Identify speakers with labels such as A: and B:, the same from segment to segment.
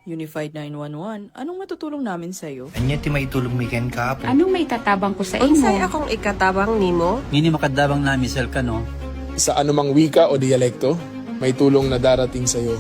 A: Unified 911, anong matutulong namin sa'yo?
B: Anya ti maitulog mi ken kahapon.
C: Anong may tatabang ko sa
D: Unsay
C: imo?
D: akong ikatabang nimo?
E: Ngini makadabang na misal ka no.
F: Sa anumang wika o dialekto, may tulong na darating sa iyo.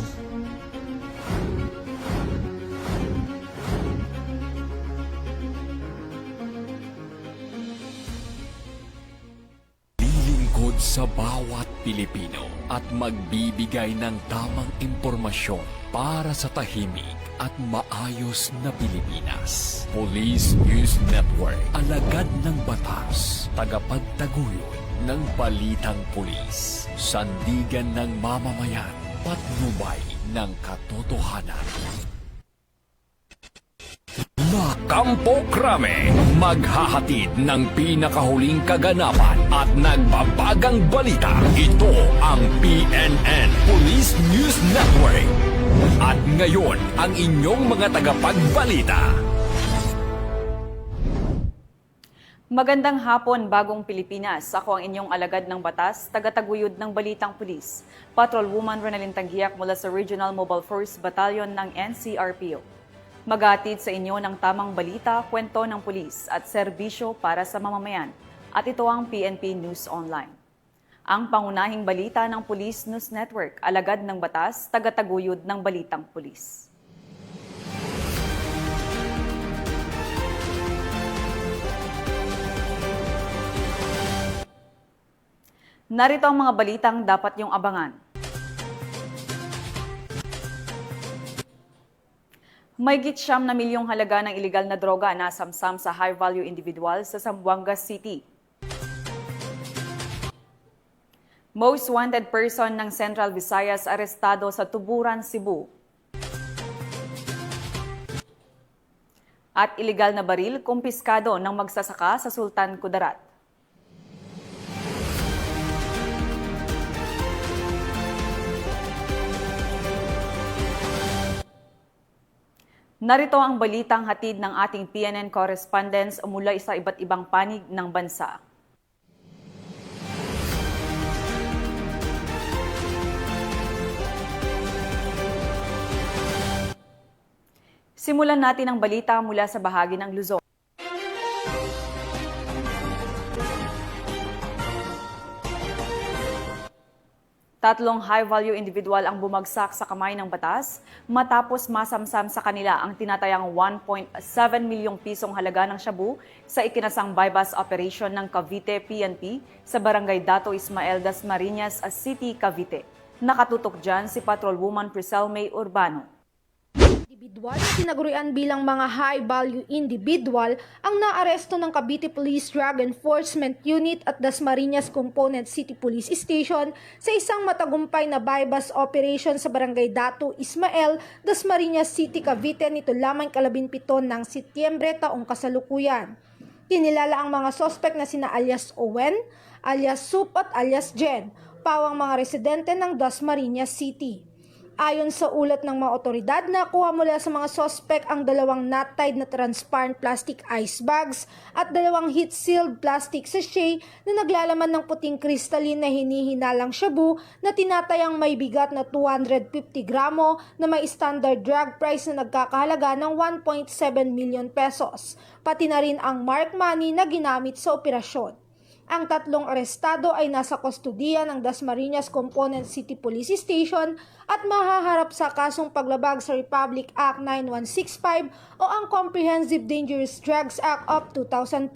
G: Lilingkod sa bawat Pilipino at magbibigay ng tamang impormasyon para sa tahimik at maayos na Pilipinas. Police News Network, alagad ng batas, tagapagtaguyod ng balitang pulis, sandigan ng mamamayan, patnubay ng katotohanan. La Campo Crame, maghahatid ng pinakahuling kaganapan at nagbabagang balita. Ito ang PNN Police News Network. At ngayon, ang inyong mga tagapagbalita.
H: Magandang hapon, Bagong Pilipinas. Ako ang inyong alagad ng batas, tagataguyod ng Balitang Pulis, Patrolwoman Ronalyn Tanghiak mula sa Regional Mobile Force Battalion ng NCRPO. Maghatid sa inyo ng tamang balita, kwento ng pulis at serbisyo para sa mamamayan. At ito ang PNP News Online. Ang pangunahing balita ng Police News Network, alagad ng batas, tagataguyod ng Balitang Pulis. Narito ang mga balitang dapat niyong abangan. Mahigit 9 na milyong halaga ng iligal na droga na samsam sa high-value individual sa Zamboanga City. Most wanted person ng Central Visayas arestado sa Tuburan, Cebu. At iligal na baril kumpiskado ng magsasaka sa Sultan Kudarat. Narito ang balitang hatid ng ating PNN correspondents mula sa iba't ibang panig ng bansa. Simulan natin ang balita mula sa bahagi ng Luzon. Tatlong high-value individual ang bumagsak sa kamay ng batas matapos masamsam sa kanila ang tinatayang 1.7 milyong pisong halaga ng shabu sa ikinasang bypass operation ng Cavite PNP sa Barangay Dato Ismael Dasmariñas, City, Cavite. Nakatutok dyan si Patrolwoman Priscel May Urbano.
I: Individual na tinagurian bilang mga high-value individual ang naaresto ng Cavite Police Drug Enforcement Unit at Dasmariñas Component City Police Station sa isang matagumpay na bypass operation sa Barangay Dato Ismael, Dasmariñas City, Cavite nito lamang 17 ng Setyembre taong kasalukuyan. Kinilala ang mga sospek na sina alias Owen, alias Sup at alias Jen, pawang mga residente ng Dasmariñas City. Ayon sa ulat ng mga otoridad, nakuha mula sa mga sospek ang 2 knot-tied na transparent plastic ice bags at 2 heat-sealed plastic sachet na naglalaman ng puting kristalin na hinihinalang shabu na tinatayang may bigat na 250 gramo na may standard drug price na nagkakahalaga ng 1.7 million pesos, pati na rin ang mark money na ginamit sa operasyon. Ang tatlong arestado ay nasa kustudiya ng Dasmariñas Component City Police Station at mahaharap sa kasong paglabag sa Republic Act 9165 o ang Comprehensive Dangerous Drugs Act of 2002.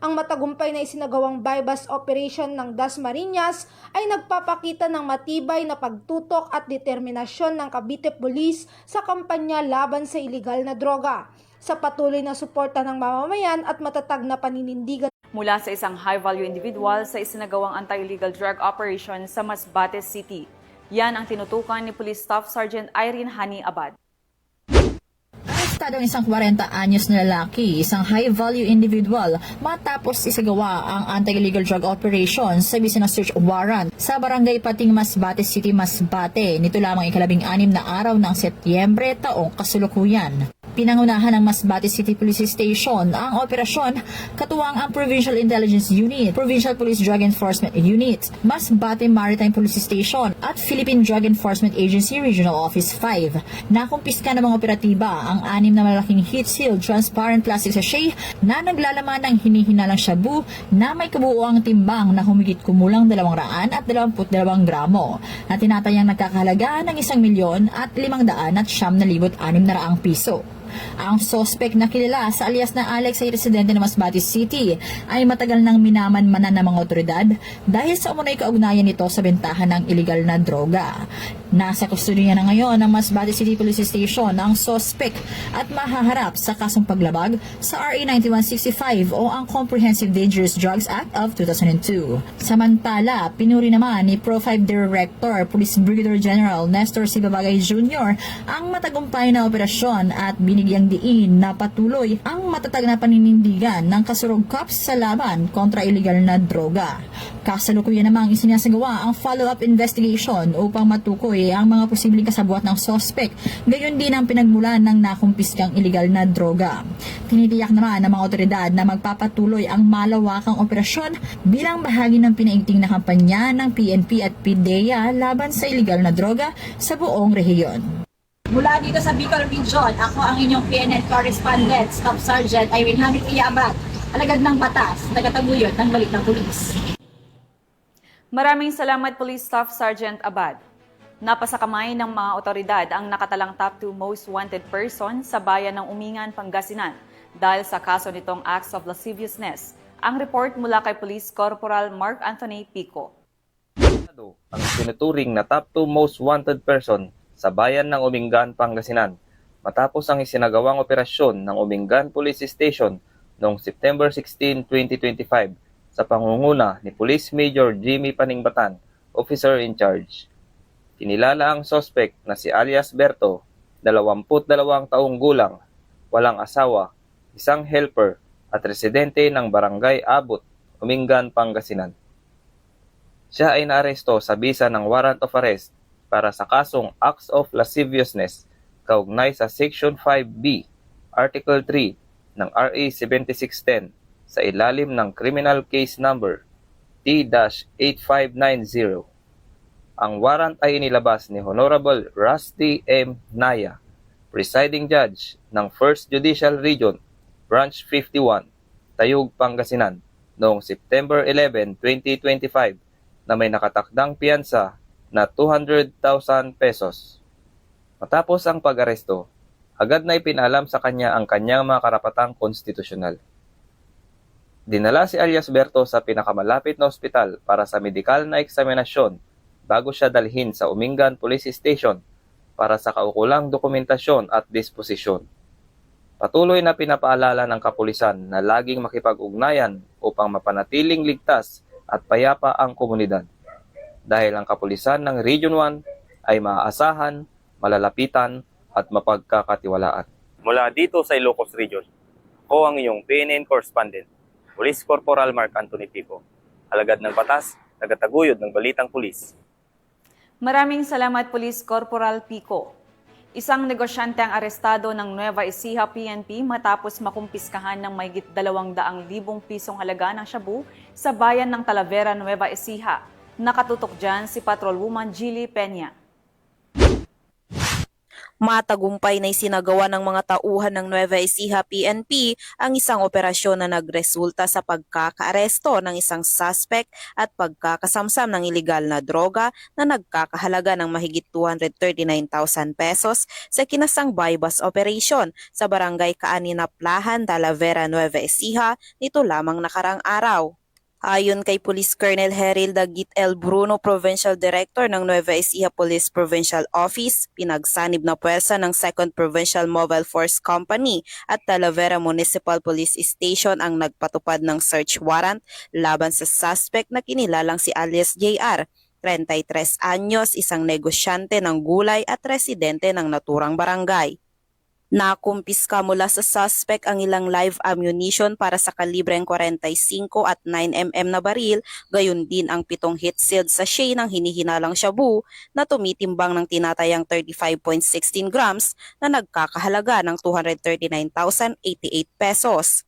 I: Ang matagumpay na isinagawang bypass operation ng Dasmariñas ay nagpapakita ng matibay na pagtutok at determinasyon ng Cavite Police sa kampanya laban sa iligal na droga, sa patuloy na suporta ng mamamayan at matatag na paninindigan
H: Mula sa isang high-value individual sa isinagawang anti-illegal drug operation sa Masbate City. Yan ang tinutukan ni Police Staff Sergeant Irene Hani Abad.
J: Arestado ang isang 40 anyos na lalaki, isang high-value individual, matapos isagawa ang anti-illegal drug operation sa bisa ng search warrant sa Barangay Pating, Masbate City, Masbate. Nito lamang 16 na araw ng Setyembre taong kasalukuyan. Pinangunahan ng Masbate City Police Station ang operasyon katuwang ang Provincial Intelligence Unit, Provincial Police Drug Enforcement Unit, Masbate Maritime Police Station at Philippine Drug Enforcement Agency Regional Office 5. Nakumpiska ng mga operatiba ang 6 na malalaking heat-sealed transparent plastic sachet na naglalaman ng hinihinalang shabu na may kabuuang timbang na humigit kumulang 222 gramo na tinatayang nagkakahalaga ng 1,500,906 piso. Ang sospek na kilala sa alias na Alex ay residente ng Masbate City ay matagal nang minamanmanan ng mga otoridad dahil sa umunay kaugnayan nito sa bentahan ng iligal na droga. Nasa kustodiya na ngayon ng Masbate City Police Station ang sospek at mahaharap sa kasong paglabag sa RA 9165 o ang Comprehensive Dangerous Drugs Act of 2002. Samantala, pinuri naman ni Pro 5 Director Police Brigadier General Nestor Sibabagay Jr. ang matagumpay na operasyon at binigyang diin na patuloy ang matatag na paninindigan ng kasurog cops sa laban kontra iligal na droga. Kasalukuyan namang isinasagawa ang follow-up investigation upang matukoy ang mga posibleng kasabwat ng sospek, gayon din ang pinagmulan ng nakumpiskang iligal na droga. Tinitiyak naman ng mga otoridad na magpapatuloy ang malawakang operasyon bilang bahagi ng pinaigting na kampanya ng PNP at PDEA laban sa iligal na droga sa buong rehiyon.
C: Mula dito sa Bicol Region, ako ang inyong PNN correspondent, Staff Sergeant Irene Hamid Abad, alagad ng batas, tagataguyod ng Balitang Pulis.
H: Maraming salamat Police Staff Sergeant Abad. Napasa kamay ng mga otoridad ang nakatalang top 2 most wanted person sa bayan ng Umingan, Pangasinan dahil sa kaso nitong acts of lasciviousness. Ang report mula kay Police Corporal Mark Anthony Pico.
D: Ang tinuturing na top 2 most wanted person sa bayan ng Umingan, Pangasinan matapos ang isinagawang operasyon ng Umingan Police Station noong September 16, 2025 sa pangunguna ni Police Major Jimmy Paningbatan, Officer in Charge. Kinilala ang sospek na si alias Berto, 22 taong gulang, walang asawa, isang helper at residente ng Barangay Abot, Umingan, Pangasinan. Siya ay naaresto sa bisa ng warrant of arrest para sa kasong acts of lasciviousness kaugnay sa Section 5B, Article 3 ng RA 7610 sa ilalim ng Criminal Case Number T-8590. Ang warrant ay inilabas ni Honorable Rusty M. Naya, Presiding Judge ng 1st Judicial Region, Branch 51, Tayug, Pangasinan, noong September 11, 2025 na may nakatakdang piyansa na 200,000 pesos. Matapos ang pag-aresto, agad na ipinalam sa kanya ang kanyang mga karapatang konstitusyonal. Dinala si alias Berto sa pinakamalapit na ospital para sa medikal na eksaminasyon bago siya dalhin sa Umingan Police Station para sa kaukulang dokumentasyon at disposisyon. Patuloy na pinapaalala ng kapulisan na laging makipag-ugnayan upang mapanatiling ligtas at payapa ang komunidad. Dahil ang kapulisan ng Region 1 ay maaasahan, malalapitan at mapagkakatiwalaan. Mula dito sa Ilocos Region, ako ang iyong PNN correspondent, Police Corporal Mark Anthony Pico, alagad ng batas, tagataguyod ng Balitang Pulis.
H: Maraming salamat Police Corporal Pico. Isang negosyante ang arestado ng Nueva Ecija PNP matapos makumpiskahan ng mahigit 200,000 pisong halaga ng shabu sa bayan ng Talavera, Nueva Ecija. Nakatutok dyan si Patrolwoman Jilly Peña.
K: Matagumpay na isinagawa ng mga tauhan ng Nueva Ecija PNP ang isang operasyon na nagresulta sa pagkakaaresto ng isang suspect at pagkakasamsam ng ilegal na droga na nagkakahalaga ng mahigit 239,000 pesos sa kinasang bypass operation sa Barangay Kaaninaplahan, Talavera, Nueva Ecija nito lamang nakarang araw. Ayon kay Police Colonel Heril Dagit L. Bruno, Provincial Director ng Nueva Ecija Police Provincial Office, pinagsanib na puwersa ng 2nd Provincial Mobile Force Company at Talavera Municipal Police Station ang nagpatupad ng search warrant laban sa suspect na kinilalang si alias JR, 33 anyos, isang negosyante ng gulay at residente ng naturang barangay. Nakumpiska mula sa suspect ang ilang live ammunition para sa kalibreng 45 at 9mm na baril, gayon din ang 7 heat-sealed sachet ng hinihinalang shabu na tumitimbang ng tinatayang 35.16 grams na nagkakahalaga ng 239,088 pesos.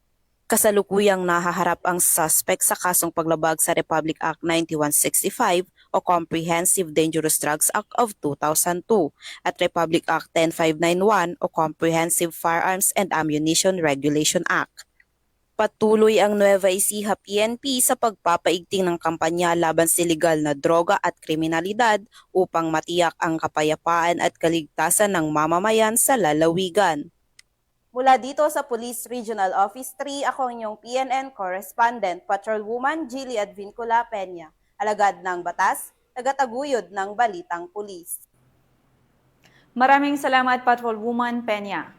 K: Kasalukuyang nahaharap ang suspect sa kasong paglabag sa Republic Act 9165 o Comprehensive Dangerous Drugs Act of 2002 at Republic Act 10591 o Comprehensive Firearms and Ammunition Regulation Act. Patuloy ang Nueva Ecija PNP sa pagpapaigting ng kampanya laban sa illegal na droga at kriminalidad upang matiyak ang kapayapaan at kaligtasan ng mamamayan sa lalawigan. Mula dito sa Police Regional Office 3, ako ang inyong PNN Correspondent, Patrolwoman Jilly Advincula Peña, alagad ng batas, tagataguyod ng Balitang Pulis.
H: Maraming salamat, Patrolwoman Peña.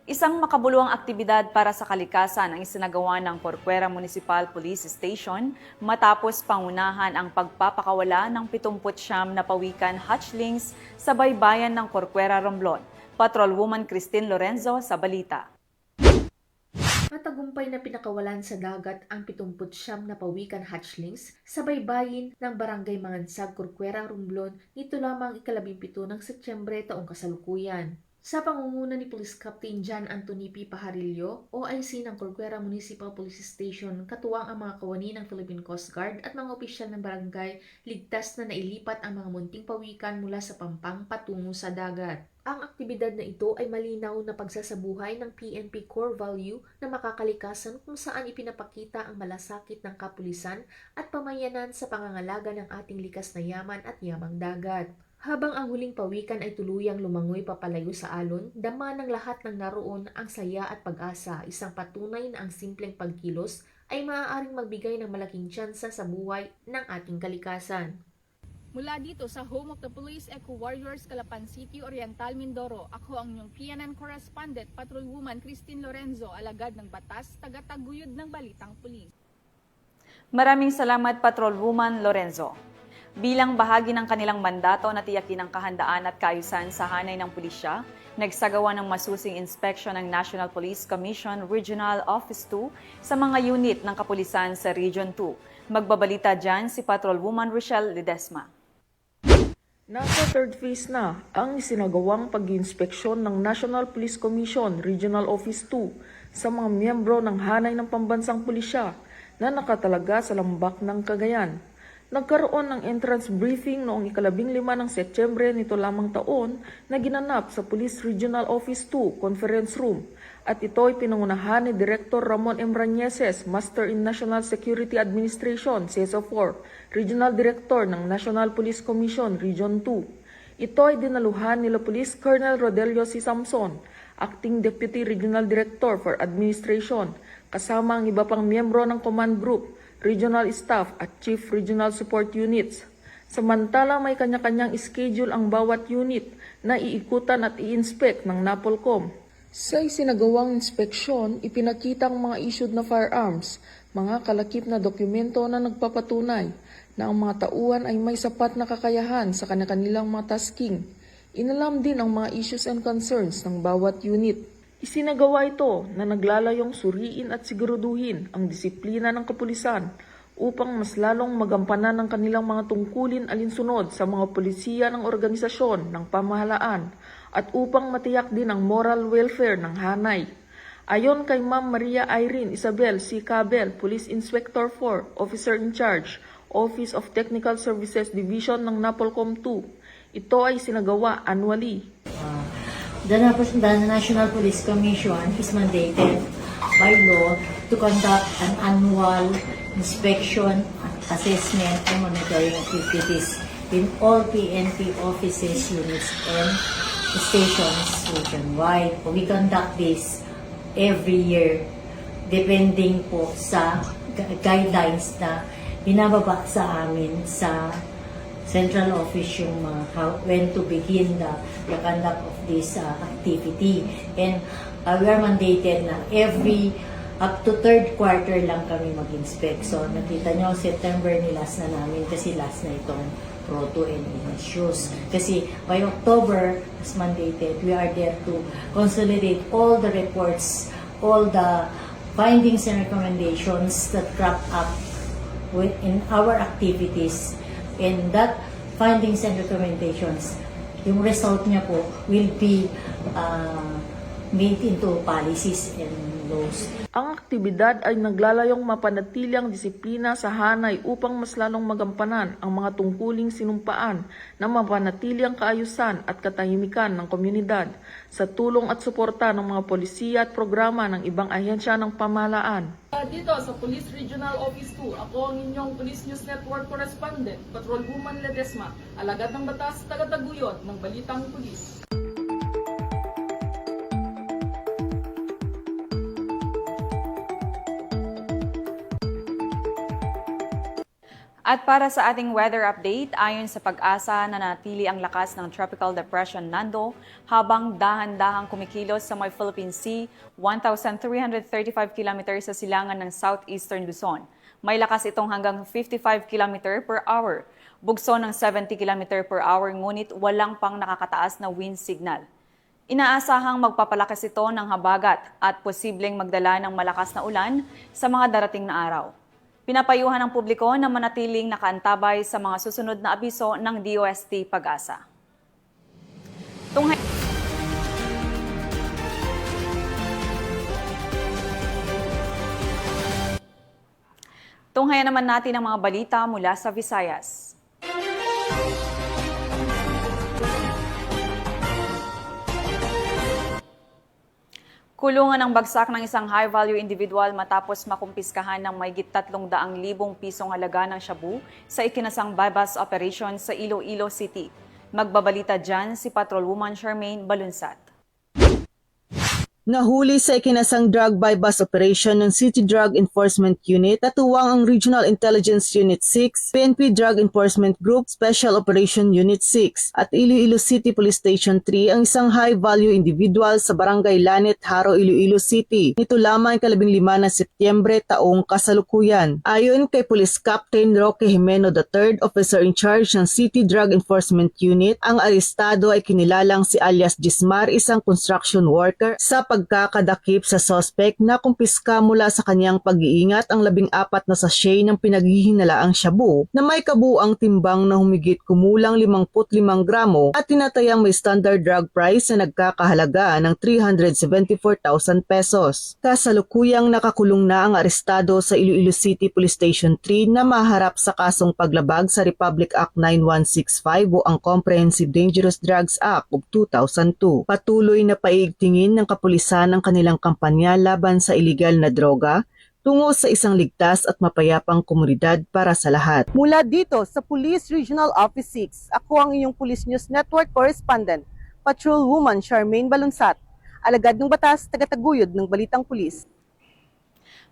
H: Isang makabuluhang aktibidad para sa kalikasan ang isinagawa ng Corcuera Municipal Police Station matapos pangunahan ang pagpapakawala ng 79 na pawikan hatchlings sa baybayan ng Corcuera, Romblon. Patrolwoman Christine Lorenzo sa balita.
I: Matagumpay na pinakawalan sa dagat ang 79 na pawikan hatchlings sa baybayin ng Barangay Mangansag, Corcuera, Romblon nito lamang ika-17 ng Setyembre taong kasalukuyan. Sa pangunguna ni Police Captain John Anthony P. Pajarillo, OIC ng Corcuera Municipal Police Station, katuwang ang mga kawani ng Philippine Coast Guard at mga opisyal ng barangay, ligtas na nailipat ang mga munting pawikan mula sa pampang patungo sa dagat. Ang aktibidad na ito ay malinaw na pagsasabuhay ng PNP core value na makakalikasan kung saan ipinapakita ang malasakit ng kapulisan at pamayanan sa pangangalaga ng ating likas na yaman at yamang dagat. Habang ang huling pawikan ay tuluyang lumangoy papalayo sa alon, dama ng lahat ng naroon ang saya at pag-asa, isang patunay na ang simpleng pagkilos ay maaaring magbigay ng malaking tsansa sa buhay ng ating kalikasan.
L: Mula dito sa home of the Police Eco Warriors, Calapan City, Oriental, Mindoro, ako ang inyong PNN Correspondent, Patrolwoman Christine Lorenzo, alagad ng batas, tagataguyod ng Balitang Pulis.
H: Maraming salamat, Patrolwoman Lorenzo. Bilang bahagi ng kanilang mandato na tiyakin ang kahandaan at kaayusan sa hanay ng pulisya, nagsagawa ng masusing inspeksyon ng National Police Commission Regional Office 2 sa mga unit ng kapulisan sa Region 2. Magbabalita dyan si Patrolwoman Rochelle Ledesma.
A: Nasa third phase na ang isinagawang pag-inspeksyon ng National Police Commission Regional Office 2 sa mga miyembro ng hanay ng pambansang pulisya na nakatalaga sa lambak ng Cagayan. Nagkaroon ng entrance briefing noong ika-15 ng Setyembre nito lamang taon na ginanap sa Police Regional Office 2 Conference Room at ito ay pinangunahan ni Director Ramon M. Rañeses, Master in National Security Administration, CESO4, Regional Director ng National Police Commission Region 2. Ito ay dinaluhan nila Police Colonel Rodelio C. Samson, Acting Deputy Regional Director for Administration, kasama ang iba pang miyembro ng Command Group, Regional Staff at Chief Regional Support Units. Samantala may kanya-kanyang schedule ang bawat unit na iikutan at i-inspect ng NAPOLCOM. Sa isinagawang inspeksyon, ipinakita ang mga issued na firearms, mga kalakip na dokumento na nagpapatunay na ang mga tauhan ay may sapat na kakayahan sa kanilang mga tasking. Inalam din ang mga issues and concerns ng bawat unit. Isinagawa ito na naglalayong suriin at siguraduhin ang disiplina ng kapulisan upang mas lalong magampanan ng kanilang mga tungkulin alinsunod sa mga polisiya ng organisasyon ng pamahalaan at upang matiyak din ang moral welfare ng hanay. Ayon kay Ma'am Maria Irene Isabel C. Cabel, Police Inspector 4, Officer in Charge, Office of Technical Services Division ng NAPOLCOM 2, ito ay sinagawa annually.
M: The National Police Commission is mandated by law to conduct an annual inspection, assessment, and monitoring activities in all PNP offices, units, and stations nationwide. We conduct this every year depending po sa guidelines na binababa sa amin sa Central Office yung when to begin the conduct of this activity. And we are mandated na every up to third quarter lang kami mag-inspect. So nakita nyo, September ni last na namin kasi last na itong Proto and Shoes. Kasi by October, as mandated, we are there to consolidate all the reports, all the findings and recommendations that crop up in our activities. And that findings and recommendations, yung result niya po will be made into policies and laws.
A: Ang aktibidad ay naglalayong mapanatili ang disiplina sa hanay upang mas lalong magampanan ang mga tungkuling sinumpaan na mapanatili ang kaayusan at katahimikan ng komunidad sa tulong at suporta ng mga polisiya at programa ng ibang ahensya ng pamahalaan.
N: Dito sa Police Regional Office 2, ako ang inyong Police News Network Correspondent, Patrolwoman Ledesma, alagad ng batas, tagataguyod ng Balitang Pulis.
H: At para sa ating weather update, ayon sa Pag-asa, nanatili ang lakas ng Tropical Depression Nando habang dahan-dahang kumikilos sa may Philippine Sea, 1,335 km sa silangan ng southeastern Luzon. May lakas itong hanggang 55 km per hour, bugso ng 70 km per hour ngunit walang pang nakakataas na wind signal. Inaasahang magpapalakas ito ng habagat at posibleng magdala ng malakas na ulan sa mga darating na araw. Pinapayuhan ng publiko na manatiling nakaantabay sa mga susunod na abiso ng DOST Pag-asa. Tunghayan naman natin ang mga balita mula sa Visayas. Kulungan ang bagsak ng isang high-value individual matapos makumpiskahan ng mahigit 300,000 pisong halaga ng shabu sa ikinasang bypass operation sa Iloilo City. Magbabalita dyan si Patrolwoman Charmaine Balunsat.
O: Nahuli sa ikinasang drug bypass operation ng City Drug Enforcement Unit, katuwang ang Regional Intelligence Unit 6, PNP Drug Enforcement Group, Special Operation Unit 6 at Iloilo City Police Station 3 ang isang high-value individual sa Barangay Lanet, Haro, Iloilo City. Nito lamang 15 na Setyembre taong kasalukuyan. Ayon kay Police Captain Roque Jimeno III, Officer in Charge ng City Drug Enforcement Unit, ang arestado ay kinilalang si alias Gismar, isang construction worker, sa pagkakadakip sa suspect na kumpiska mula sa kanyang pag-iingat ang 14 na sachet ng pinaghihinalaang shabu na may kabuang timbang na humigit kumulang 55 gramo at tinatayang may standard drug price na nagkakahalaga ng 374,000 pesos. Kasalukuyang nakakulong na ang arestado sa Iloilo City Police Station 3 na maharap sa kasong paglabag sa Republic Act 9165 o ang Comprehensive Dangerous Drugs Act of 2002. Patuloy na paigtingin ng kapulisan ang kanilang kampanya laban sa iligal na droga tungo sa isang ligtas at mapayapang komunidad para sa lahat. Mula dito sa Police Regional Office 6, ako ang inyong Police News Network Correspondent, Patrolwoman Charmaine Balunsat, alagad ng batas, tagataguyod ng Balitang Pulis.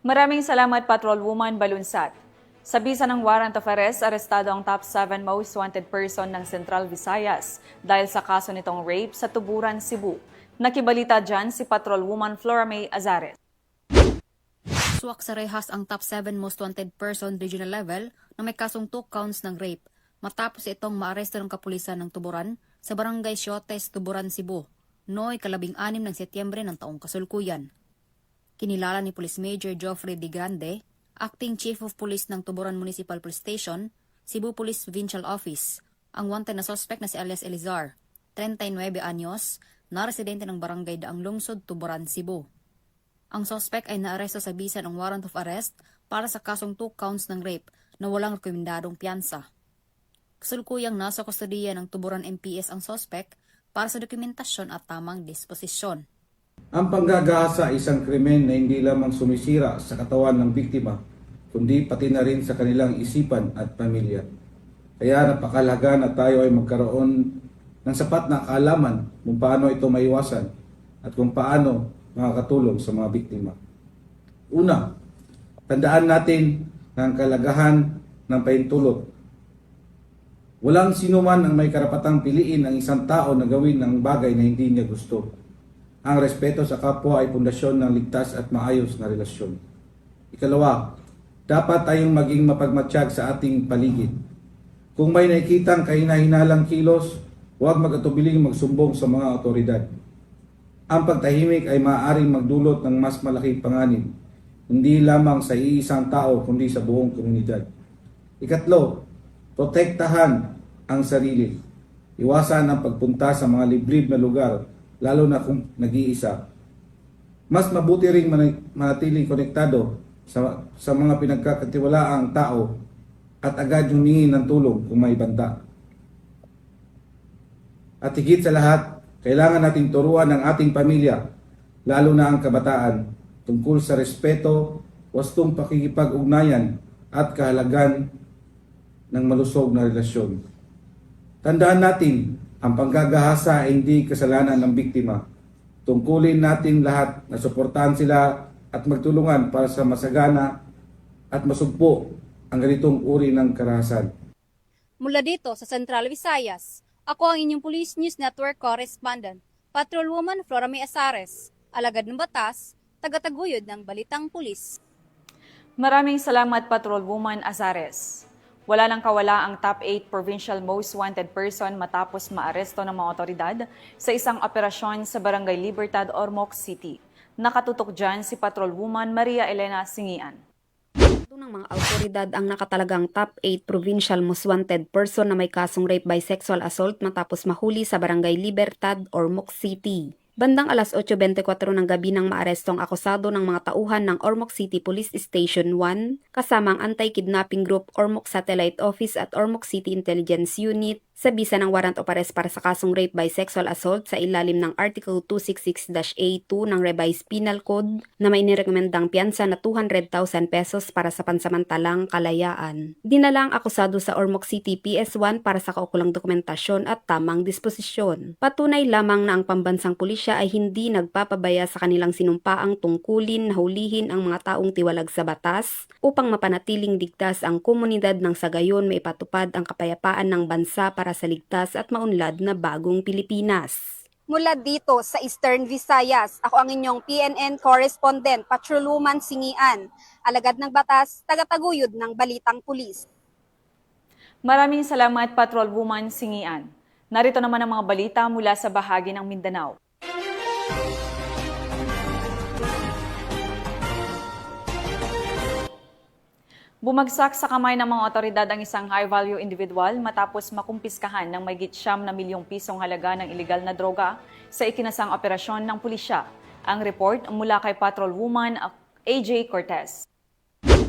H: Maraming salamat, Patrolwoman Balunsat. Sa bisa ng warrant of arrest, arestado ang top 7 most wanted person ng Central Visayas dahil sa kaso nitong rape sa Tuburan, Cebu. Nakibalita dyan si Patrolwoman Flora May Azares.
P: Swak sa rehas ang top 7 most wanted person regional level na may kasong 2 counts ng rape matapos itong maaresto ng kapulisan ng Tuburan sa Barangay Siotes, Tuburan, Cebu, noong 16 ng Setyembre ng taong kasulkuyan. Kinilala ni Police Major Geoffrey De Grande, Acting Chief of Police ng Tuburan Municipal Police Station, Cebu Police Provincial Office, ang wanted na suspect na si alias Elizar, 39 anyos, na residente ng Barangay Daang Lungsod, Tuburan, Cebu. Ang suspect ay naaresto sa bisa ng warrant of arrest para sa kasong 2 counts ng rape na walang rekomendadong piyansa. Kasalukuyang nasa kustodiya ng Tuburan MPS ang suspect para sa dokumentasyon at tamang disposisyon.
Q: Ang panggagahasa ay isang krimen na hindi lamang sumisira sa katawan ng biktima, kundi pati na rin sa kanilang isipan at pamilya. Kaya napakalaga na tayo ay magkaroon ng sapat na kaalaman kung paano ito maiwasan at kung paano makakatulong sa mga biktima. Una, tandaan natin na ang kalagahan ng pahintulot. Walang sinuman ang may karapatang piliin ang isang tao na gawin ng bagay na hindi niya gusto. Ang respeto sa kapwa ay pundasyon ng ligtas at maayos na relasyon. Ikalawa, dapat tayong maging mapagmatsyag sa ating paligid. Kung may nakikitang kahina-hinalang kilos, huwag mag-atubiling magsumbong sa mga otoridad. Ang pagtahimik ay maaaring magdulot ng mas malaking panganib, hindi lamang sa iisang tao kundi sa buong komunidad. Ikatlo, protektahan ang sarili. Iwasan ang pagpunta sa mga liblib na lugar, lalo na kung nag-iisa. Mas mabuti ring manatiling konektado sa mga pinagkakatiwalaang tao at agad humingi ng tulong kung may banta. At higit sa lahat, kailangan nating turuan ng ating pamilya, lalo na ang kabataan, tungkol sa respeto, wastong pakikipag-ugnayan at kahalagan ng malusog na relasyon. Tandaan natin, ang panggagahasa ay hindi kasalanan ng biktima. Tungkulin natin lahat na suportahan sila at magtulungan para sa masagana at masugpo ang ganitong uri ng karahasan.
P: Mula dito sa Central Visayas, ako ang inyong Police News Network correspondent, Patrolwoman Flora May Azares, alagad ng batas, tagataguyod ng Balitang Pulis.
H: Maraming salamat, Patrolwoman Azares. Wala nang kawala ang top 8 provincial most wanted person matapos maaresto ng mga otoridad sa isang operasyon sa Barangay Libertad, Ormoc City. Nakatutok dyan si Patrolwoman Maria Elena Singian.
P: Ito ng mga autoridad ang nakatalagang top 8 provincial most wanted person na may kasong rape by sexual assault matapos mahuli sa Barangay Libertad, Ormoc City. Bandang alas 8:24 ng gabi nang maaresto ang akusado ng mga tauhan ng Ormoc City Police Station 1 kasama ang Anti-Kidnapping Group Ormoc Satellite Office at Ormoc City Intelligence Unit sa bisa ng warrant of arrest para sa kasong rape by sexual assault sa ilalim ng Article 266-A2 ng Revised Penal Code na may nirekomendang piyansa na 200,000 pesos para sa pansamantalang kalayaan. Dinala ang akusado sa Ormoc City PS1 para sa kaukulang dokumentasyon at tamang disposisyon. Patunay lamang na ang pambansang pulisya ay hindi nagpapabaya sa kanilang sinumpaang tungkulin na hulihin ang mga taong tiwalag sa batas upang mapanatiling ligtas ang komunidad ng sa gayon maipatupad ang kapayapaan ng bansa para sa ligtas at maunlad na bagong Pilipinas.
R: Mula dito sa Eastern Visayas, ako ang inyong PNN correspondent, Patrolwoman Singian, alagad ng batas, tagataguyod ng Balitang Pulis.
H: Maraming salamat, Patrolwoman Singian. Narito naman ang mga balita mula sa bahagi ng Mindanao. Bumagsak sa kamay ng mga otoridad ang isang high-value individual matapos makumpiskahan ng mahigit 9 milyong pisong halaga ng ilegal na droga sa ikinasang operasyon ng pulisya. Ang report mula kay Patrolwoman AJ Cortez.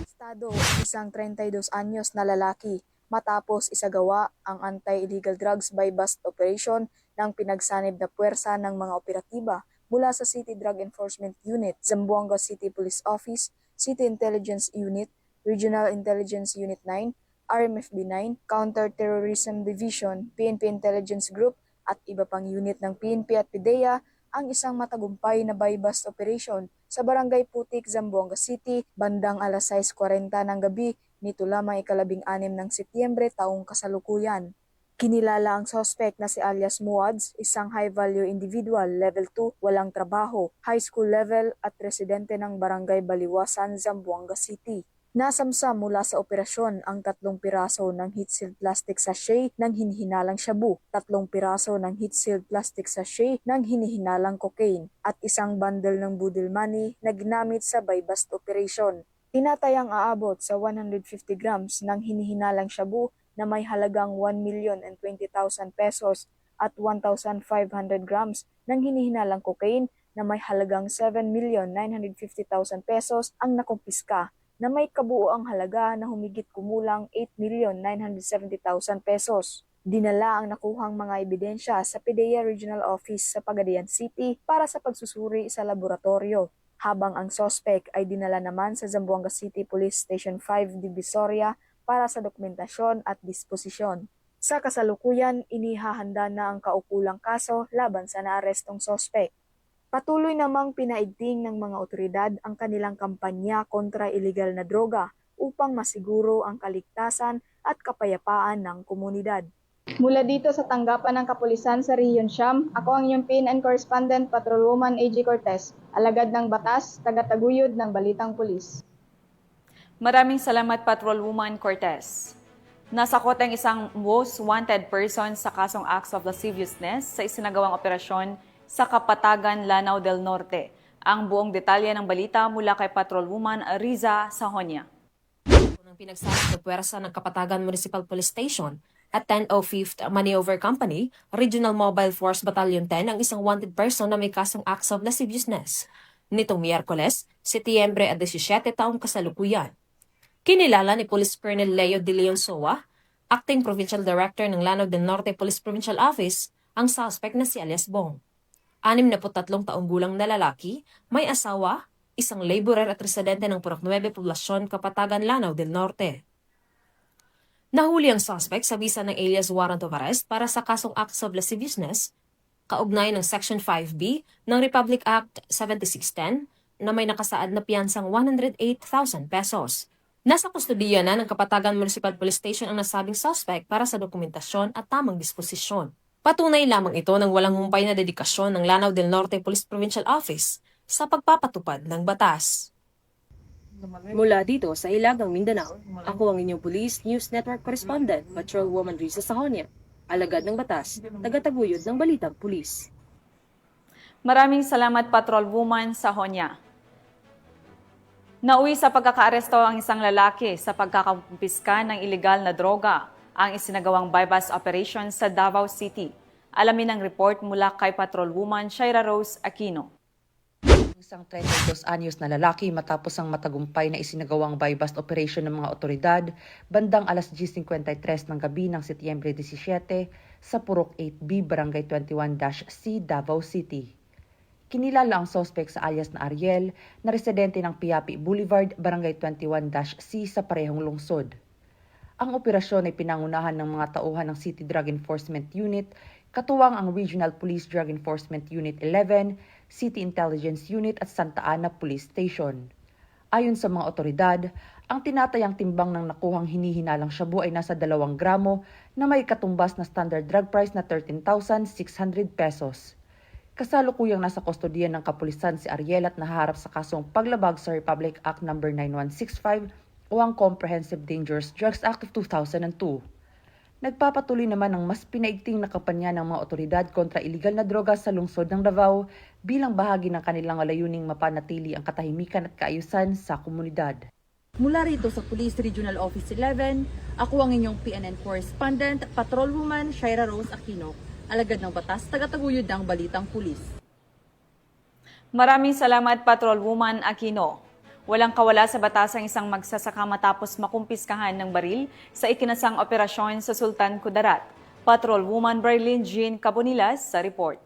A: Estado ang isang 32 anyos na lalaki matapos isagawa ang anti-illegal drugs by bust operation ng pinagsanib na puwersa ng mga operatiba mula sa City Drug Enforcement Unit, Zamboanga City Police Office, City Intelligence Unit, Regional Intelligence Unit 9, RMFB 9, Counter-Terrorism Division, PNP Intelligence Group at iba pang unit ng PNP at PIDEA ang isang matagumpay na buy-bust operation sa Barangay Putik, Zamboanga City, bandang alas 6:40 ng gabi nito lamang ika-16 ng Setyembre taong kasalukuyan. Kinilala ang suspect na si alias Muads, isang high-value individual, level 2, walang trabaho, high school level at residente ng Barangay Baliwasan, Zamboanga City. Nasamsam mula sa operasyon ang 3 piraso ng heat-sealed plastic sachet ng hinihinalang shabu, 3 piraso ng heat-sealed plastic sachet ng hinihinalang cocaine, at isang bundle ng budil money na ginamit sa buy-bust operation. Tinatayang aabot sa 150 grams ng hinihinalang shabu na may halagang 1,020,000 pesos at 1,500 grams ng hinihinalang cocaine na may halagang 7,950,000 pesos ang nakumpiska, na may kabuuang halaga na humigit kumulang 8,970,000 pesos. Dinala ang nakuhang mga ebidensya sa PIDEA Regional Office sa Pagadian City para sa pagsusuri sa laboratorio, habang ang suspect ay dinala naman sa Zamboanga City Police Station 5 Divisoria para sa dokumentasyon at disposisyon. Sa kasalukuyan, inihahanda na ang kaukulang kaso laban sa naarestong suspect. Patuloy namang pinaigting ng mga otoridad ang kanilang kampanya kontra iligal na droga upang masiguro ang kaligtasan at kapayapaan ng komunidad.
S: Mula dito sa tanggapan ng kapulisan sa Region Siam, ako ang inyong PNN correspondent, Patrolwoman AJ Cortez, alagad ng batas, tagataguyod ng Balitang Pulis.
H: Maraming salamat, Patrolwoman Cortez. Nasakot ang isang most wanted person sa kasong acts of lasciviousness sa isinagawang operasyon sa Kapatagan, Lanao del Norte. Ang buong detalye ng balita mula kay Patrolwoman Riza Sahonia.
T: Ng pinagsalit na puwersa ng Kapatagan Municipal Police Station at 1005th Maneuver Company, Regional Mobile Force Battalion 10 ang isang wanted person na may kasong acts of lasciviousness. Nitong Miyerkules, Setyembre 17 taong kasalukuyan. Kinilala ni Police Colonel Leo De Leon Soa, Acting Provincial Director ng Lanao del Norte Police Provincial Office, ang suspect na si alias Bong. 63 taong gulang na lalaki, may asawa, isang laborer at residente ng Purok 9 Poblasyon, Kapatagan, Lanao del Norte. Nahuli ang suspect sa bisa ng alias warrant of arrest para sa kasong acts of lasciviousness, kaugnay ng Section 5B ng Republic Act 7610 na may nakasaad na piyansang 108,000 pesos. Nasa kustudiya na ng Kapatagan Municipal Police Station ang nasabing suspect para sa dokumentasyon at tamang disposisyon. Patunay lamang ito ng walang humpay na dedikasyon ng Lanao del Norte Police Provincial Office sa pagpapatupad ng batas. Mula dito sa Ilagang Mindanao, ako ang inyong Police News Network Correspondent, Patrolwoman Riza Sahonia, alagad ng batas, tagataguyod ng Balitang Pulis.
H: Maraming salamat Patrolwoman Sahonia. Nauwi sa pagkakaaresto ang isang lalaki sa pagkakumpiska ng ilegal na droga, ang isinagawang bypass operation sa Davao City. Alamin ang report mula kay Patrolwoman Shaira Rose Aquino.
U: Isang 32 anyos na lalaki matapos ang matagumpay na isinagawang bypass operation ng mga otoridad bandang alas 10:53 ng gabi ng Setyembre 17 sa Purok 8B, Barangay 21-C, Davao City. Kinilala ang suspect sa alias na Ariel na residente ng Piapi Boulevard, Barangay 21-C sa parehong lungsod. Ang operasyon ay pinangunahan ng mga tauhan ng City Drug Enforcement Unit, katuwang ang Regional Police Drug Enforcement Unit 11, City Intelligence Unit at Santa Ana Police Station. Ayon sa mga otoridad, ang tinatayang timbang ng nakuhang hinihinalang shabu ay nasa 2 gramo na may katumbas na standard drug price na 13,600 pesos. Kasalukuyang nasa kustodiya ng kapulisan si Ariel at naharap sa kasong paglabag sa Republic Act No. 9165 o ang Comprehensive Dangerous Drugs Act of 2002. Nagpapatuloy naman ang mas pinaigting na kampanya ng mga otoridad kontra iligal na droga sa lungsod ng Davao bilang bahagi ng kanilang layuning mapanatili ang katahimikan at kaayusan sa komunidad.
V: Mula rito sa Police Regional Office 11, ako ang inyong PNN Correspondent, Patrolwoman Shaira Rose Aquino, alagad ng batas, tagataguyod ng Balitang Pulis.
H: Maraming salamat Patrolwoman Aquino. Walang kawala sa batas ang isang magsasaka matapos makumpiskahan ng baril sa ikinasang operasyon sa Sultan Kudarat. Patrolwoman Braylin Jean Cabonilas sa report.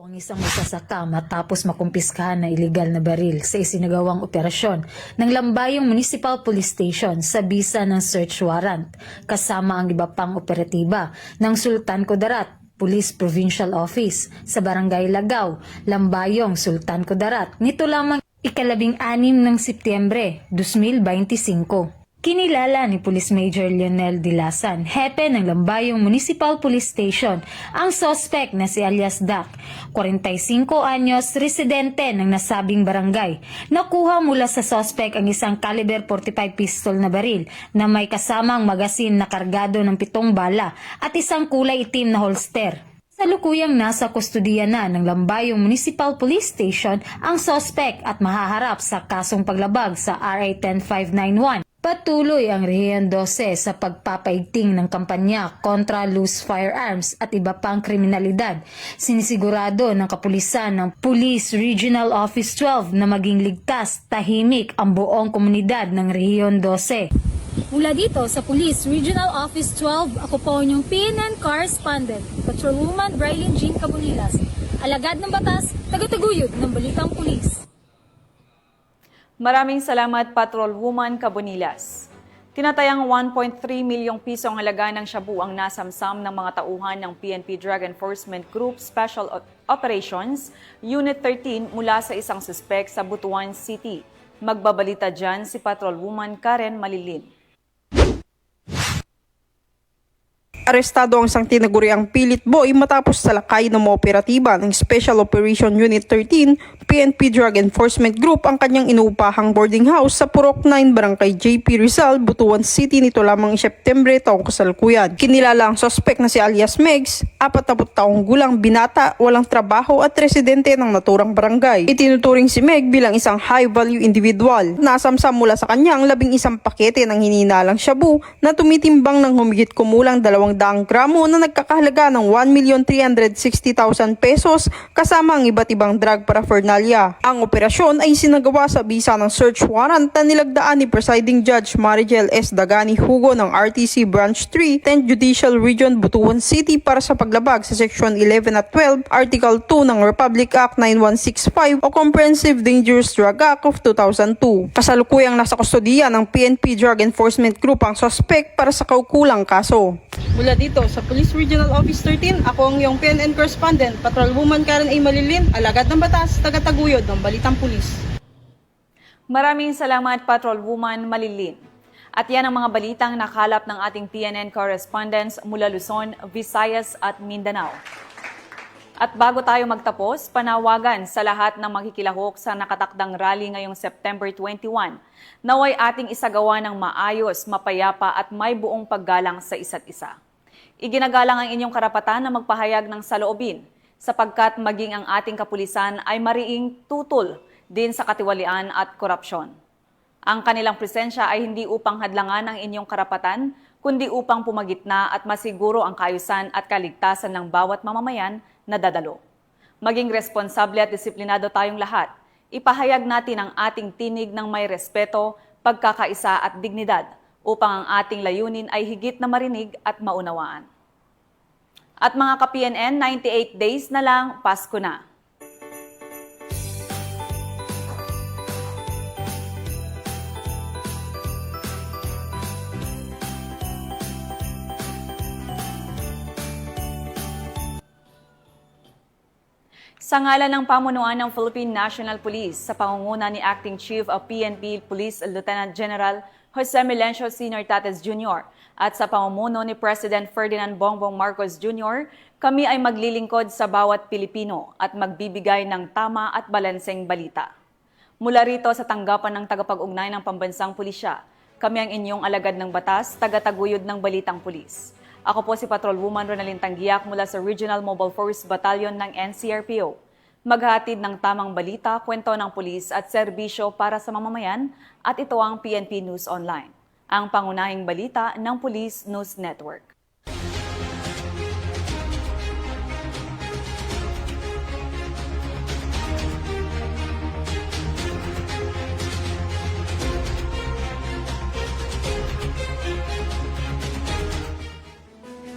W: Ang isang magsasaka matapos makumpiskahan ng iligal na baril sa isinagawang operasyon ng Lambayong Municipal Police Station sa bisa ng search warrant, kasama ang iba pang operatiba ng Sultan Kudarat Police Provincial Office sa Barangay Lagaw, Lambayong, Sultan Kudarat. Nito lamang 16 ng Setyembre 2025. Kinilala ni Police Major Lionel Dilasan, hepe ng Lambayong Municipal Police Station, ang suspect na si alias Dak, 45 anyos, residente ng nasabing barangay. Nakuha mula sa suspect ang isang caliber 45 pistol na baril na may kasamang magasin na kargado ng 7 bala at isang kulay itim na holster. Salukuyang nasa kustudiya na ng Lambayong Municipal Police Station ang suspect at mahaharap sa kasong paglabag sa RA 10591. Patuloy ang Rehiyon 12 sa pagpapaigting ng kampanya kontra loose firearms at iba pang kriminalidad. Sinisigurado ng kapulisan ng Police Regional Office 12 na maging ligtas, tahimik ang buong komunidad ng Rehiyon 12.
I: Mula dito sa Police Regional Office 12, ako po inyong PNN Correspondent, Patrolwoman Braylin Jean Cabonilas, alagad ng batas, tagataguyod ng Balitang Pulis.
H: Maraming salamat Patrolwoman Cabonilas. Tinatayang 1.3 milyong piso ang halaga ng shabu ang nasamsam ng mga tauhan ng PNP Drug Enforcement Group Special Operations Unit 13 mula sa isang suspek sa Butuan City. Magbabalita dyan si Patrolwoman Karen Malilin.
B: arestado ang isang tinaguriang pilit boy matapos salakay ng mga operatiba ng Special Operation Unit 13 PNP Drug Enforcement Group ang kanyang inuupahang boarding house sa Purok 9, Barangay JP Rizal, Butuan City nito lamang September taong kasalukuyan. Kinilala ang suspect na si alias Megs, 40 taong gulang binata, walang trabaho at residente ng naturang barangay. Itinuturing si Meg bilang isang high-value individual. Nasamsam mula sa kanya ang 11 pakete ng hininalang shabu na tumitimbang ng humigit kumulang 200 gramo na nagkakahalaga ng 1,360,000 pesos kasama ang iba't ibang drug paraphernalia. Ang operasyon ay sinagawa sa bisa ng search warrant na nilagdaan ni Presiding Judge Marigel S. Dagani Hugo ng RTC Branch 3, 10th Judicial Region, Butuan City para sa paglabag sa Section 11 at 12, Article 2 ng Republic Act 9165 o Comprehensive Dangerous Drug Act of 2002. Kasalukuyang nasa kustodiya ng PNP Drug Enforcement Group ang suspect para sa kaukulang kaso. Mula dito sa Police Regional Office 13, ako ang iyong PNN correspondent, Patrolwoman Karen A. Malilin, alagad ng batas, tagataguyod ng Balitang Pulis.
H: Maraming salamat, Patrolwoman Malilin. At yan ang mga balitang nakalap ng ating PNN correspondents mula Luzon, Visayas at Mindanao. At bago tayo magtapos, panawagan sa lahat ng makikilahok sa nakatakdang rally ngayong September 21, naway ating isagawa ng maayos, mapayapa at may buong paggalang sa isa't isa. Iginagalang ang inyong karapatan na magpahayag ng saloobin, sapagkat maging ang ating kapulisan ay mariing tutol din sa katiwalian at korupsyon. Ang kanilang presensya ay hindi upang hadlangan ang inyong karapatan, kundi upang pumagitna at masiguro ang kaayusan at kaligtasan ng bawat mamamayan na dadalo. Maging responsable at disiplinado tayong lahat. Ipahayag natin ang ating tinig ng may respeto, pagkakaisa at dignidad upang ang ating layunin ay higit na marinig at maunawaan. At mga ka-PNN, 98 days na lang, Pasko na. Sa ngalan ng pamunuan ng Philippine National Police sa pangunguna ni Acting Chief of PNP Police Lieutenant General Jose Melencio Sr. Tates Jr. at sa pamumuno ni President Ferdinand Bongbong Marcos Jr., kami ay maglilingkod sa bawat Pilipino at magbibigay ng tama at balanseng balita. Mula rito sa tanggapan ng tagapag-ugnay ng Pambansang Pulisya, kami ang inyong alagad ng batas, tagataguyod ng Balitang Pulis. Ako po si Patrolwoman Ronalyn Tanggiak mula sa Regional Mobile Force Battalion ng NCRPO. Maghatid ng tamang balita, kwento ng pulis at serbisyo para sa mamamayan at ito ang PNP News Online, ang pangunahing balita ng Police News Network.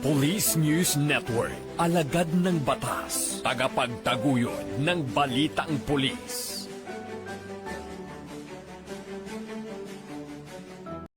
G: Police News Network, alagad ng batas, tagapagtaguyod ng balitang pulis.